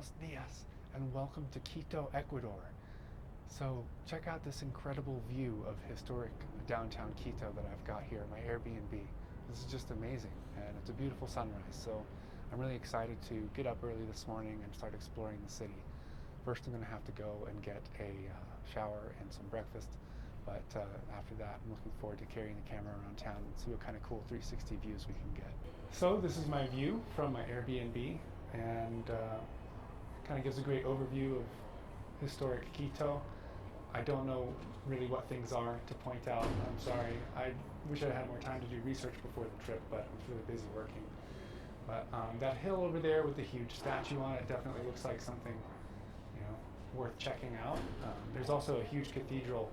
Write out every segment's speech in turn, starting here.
buenos dias, and welcome to Quito, Ecuador. So check out this incredible view of historic downtown Quito that I've got here, my Airbnb. This is just amazing, and it's a beautiful sunrise, so I'm really excited to get up early this morning and start exploring the city. First I'm going to have to go and get a shower and some breakfast, but after that I'm looking forward to carrying the camera around town and see what kind of cool 360 views we can get. So this is my view from my Airbnb, and kind of gives a great overview of historic Quito. I don't know really what things are to point out. I'm sorry. I wish I had more time to do research before the trip, but I was really busy working. But that hill over there with the huge statue on it definitely looks like something, worth checking out. There's also a huge cathedral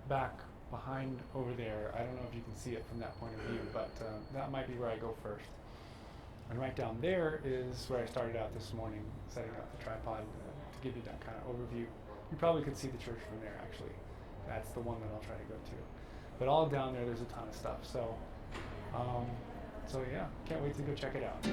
back behind over there. I don't know if you can see it from that point of view, but that might be where I go first. And right down there is where I started out this morning, setting up the tripod to give you that kind of overview. You probably could see the church from there, actually. That's the one that I'll try to go to. But all down there, there's a ton of stuff. So yeah, can't wait to go check it out.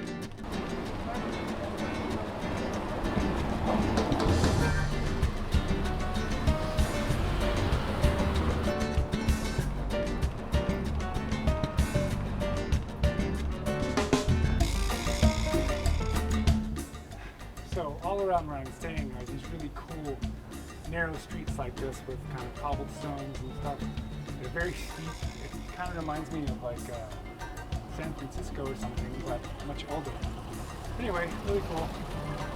So all around where I'm staying are these really cool narrow streets like this with kind of cobblestones and stuff. They're very steep. It kind of reminds me of like San Francisco or something, but much older. Anyway, really cool.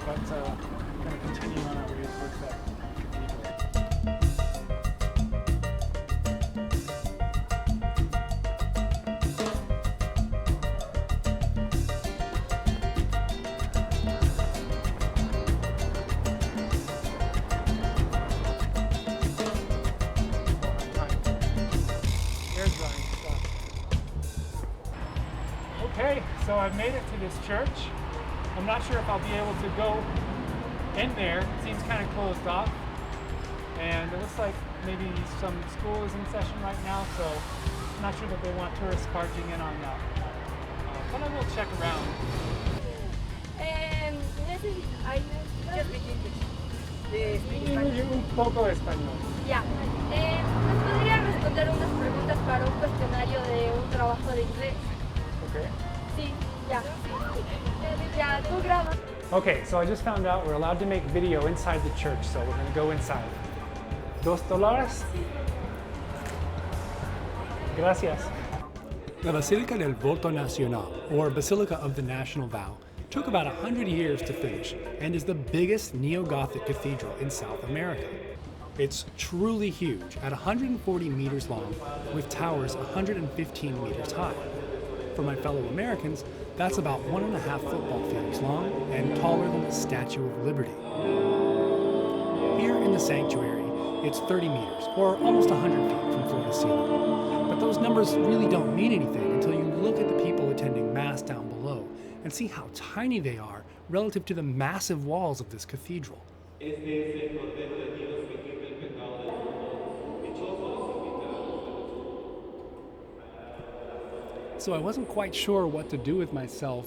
But we're going to continue on our way towards that cathedral. Okay, so I've made it to this church. I'm not sure if I'll be able to go in there. It seems kind of closed off. And it looks like maybe some school is in session right now, so I'm not sure that they want tourists parking in on that. But I will check around. Un poco de español. Ya. ¿Nos podría responder unas preguntas para un cuestionario de un trabajo de inglés? Okay. Sí, ya. Ya, tú grabas. Okay, so I just found out we're allowed to make video inside the church, so we're going to go inside. $2. Gracias. The Basilica Del Voto Nacional, or Basilica of the National Vow, took about 100 years to finish and is the biggest neo-Gothic cathedral in South America. It's truly huge, at 140 meters long, with towers 115 meters high. For my fellow Americans, that's about 1.5 football fields long and taller than the Statue of Liberty. Here in the sanctuary, it's 30 meters, or almost 100 feet from floor to ceiling. But those numbers really don't mean anything until you look at the people attending Mass down below and see how tiny they are relative to the massive walls of this cathedral. So I wasn't quite sure what to do with myself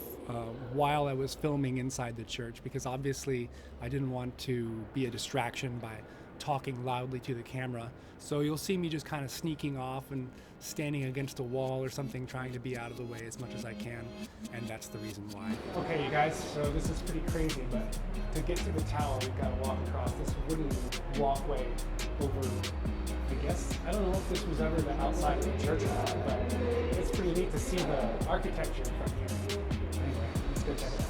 while I was filming inside the church, because obviously I didn't want to be a distraction by talking loudly to the camera. So you'll see me just kind of sneaking off and standing against a wall or something, trying to be out of the way as much as I can, and that's the reason why. Okay, you guys, so this is pretty crazy, but to get to the tower, we've got to walk across this wooden walkway over, I don't know if this was ever the outside of the church or not, but it's pretty neat to see the architecture from here. Anyway, let's go check it out.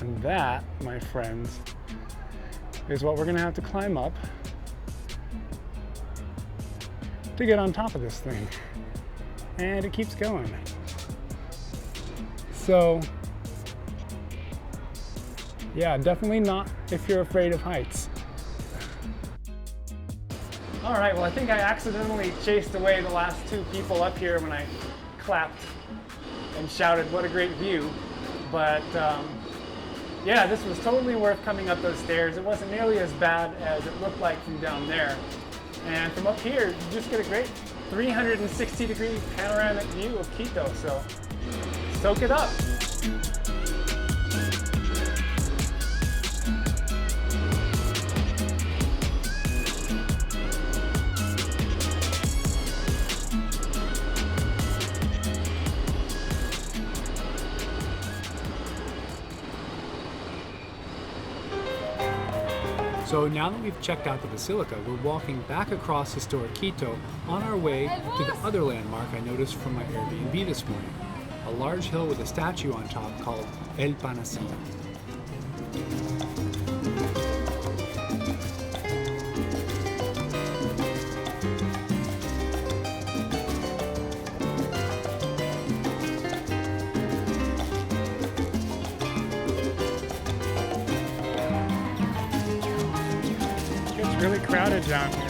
And that, my friends, is what we're gonna have to climb up to get on top of this thing. And it keeps going. So, yeah, definitely not if you're afraid of heights. All right, well, I think I accidentally chased away the last two people up here when I clapped and shouted, "What a great view." But yeah, this was totally worth coming up those stairs. It wasn't nearly as bad as it looked like from down there. And from up here, you just get a great 360-degree panoramic view of Quito, so soak it up. So now that we've checked out the Basilica, we're walking back across historic Quito on our way to the other landmark I noticed from my Airbnb this morning, a large hill with a statue on top called El Panecillo. Really crowded down here.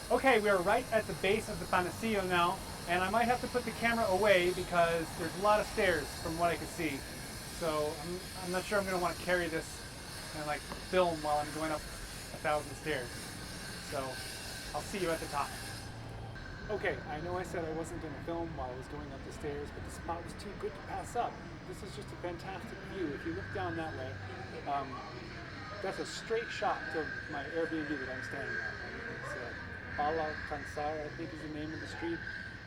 Okay, we are right at the base of the Panecillo now, and I might have to put the camera away because there's a lot of stairs from what I can see. So I'm not sure I'm going to want to carry this and like film while I'm going up 1,000 stairs. So I'll see you at the top. Okay, I know I said I wasn't going to film while I was going up the stairs, but the spot was too good to pass up. This is just a fantastic view. If you look down that way, that's a straight shot to my Airbnb that I'm staying at. It's Bala Cansar, I think is the name of the street,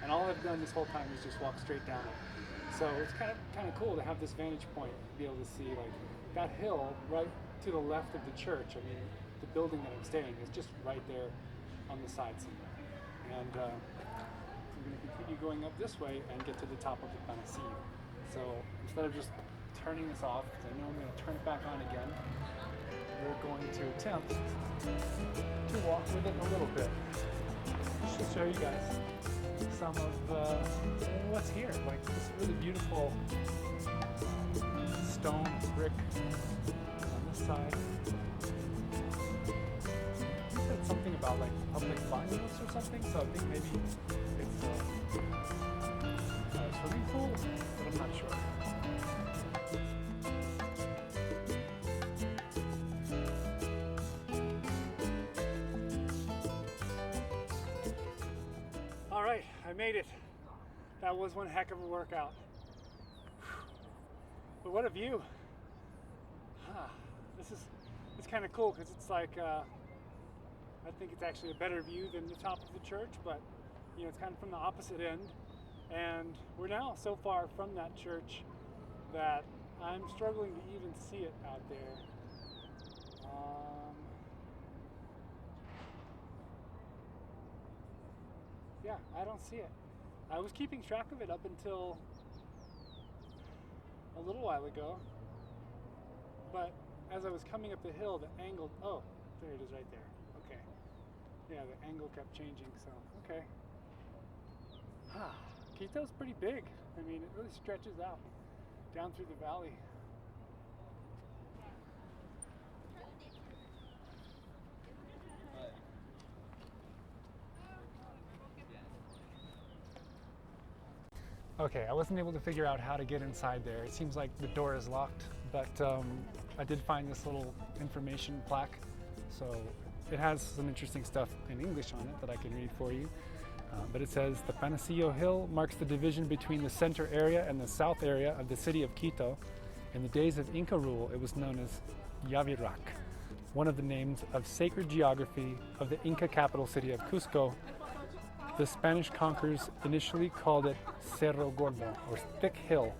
and all I've done this whole time is just walk straight down it. So it's kind of cool to have this vantage point, to be able to see like that hill right to the left of the church. I mean, the building that I'm staying is just right there on the side somewhere. And I'm going to continue going up this way and get to the top of the Panecillo. So instead of just turning this off, because I know I'm going to turn it back on again, we're going to attempt to walk with it a little bit. Just to show you guys some of what's here. Like this really beautiful stone brick on this side. It said something about like public monuments or something, so I think maybe it's a swimming pool, but I'm not sure. All right, I made it. That was one heck of a workout. But what a view. It's kind of cool because it's like, I think it's actually a better view than the top of the church, but you know, it's kind of from the opposite end. And we're now so far from that church that I'm struggling to even see it out there. Yeah, I don't see it. I was keeping track of it up until a little while ago, but as I was coming up the hill, the angle, oh, There it is right there. Okay. Yeah, the angle kept changing, so okay. Quito's pretty big. I mean, it really stretches out down through the valley. Okay, I wasn't able to figure out how to get inside there. It seems like the door is locked, but I did find this little information plaque. So it has some interesting stuff in English on it that I can read for you. But it says, the Panecillo Hill marks the division between the center area and the south area of the city of Quito. In the days of Inca rule, it was known as Yavirac, one of the names of sacred geography of the Inca capital city of Cusco. The Spanish conquerors initially called it Cerro Gordo, or thick hill.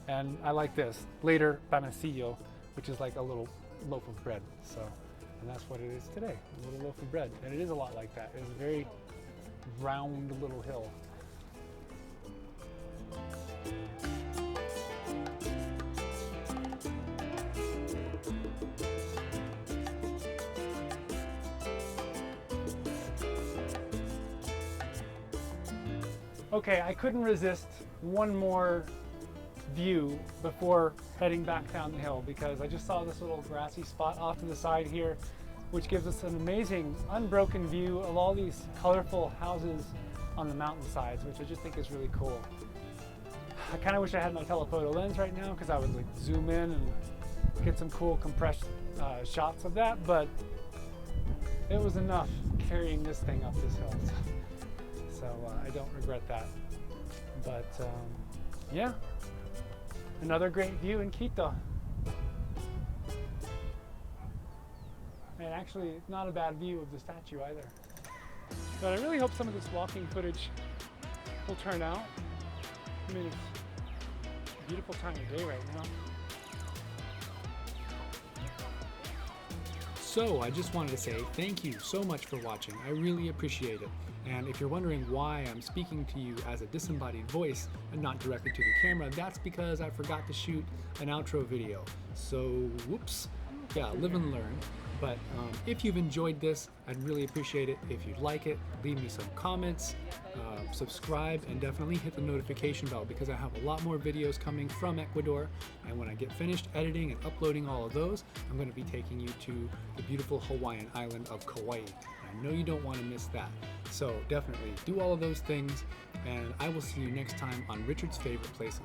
And I like this. Later, Panecillo, which is like a little loaf of bread. So, and that's what it is today, a little loaf of bread. And it is a lot like that. It's a very round little hill. Okay, I couldn't resist one more view before heading back down the hill because I just saw this little grassy spot off to the side here, which gives us an amazing unbroken view of all these colorful houses on the mountainsides, which I just think is really cool. I kind of wish I had my telephoto lens right now because I would like zoom in and get some cool compressed shots of that, but it was enough carrying this thing up this hill. So I don't regret that. But yeah, another great view in Quito. And actually, it's not a bad view of the statue either. But I really hope some of this walking footage will turn out. I mean, it's a beautiful time of day right now. So I just wanted to say thank you so much for watching. I really appreciate it. And if you're wondering why I'm speaking to you as a disembodied voice and not directly to the camera, that's because I forgot to shoot an outro video. So, whoops. Yeah, live and learn. But if you've enjoyed this, I'd really appreciate it if you'd like it. Leave me some comments, subscribe, and definitely hit the notification bell because I have a lot more videos coming from Ecuador. And when I get finished editing and uploading all of those, I'm going to be taking you to the beautiful Hawaiian island of Kauai. And I know you don't want to miss that. So definitely do all of those things, and I will see you next time on Richard's Favorite Places.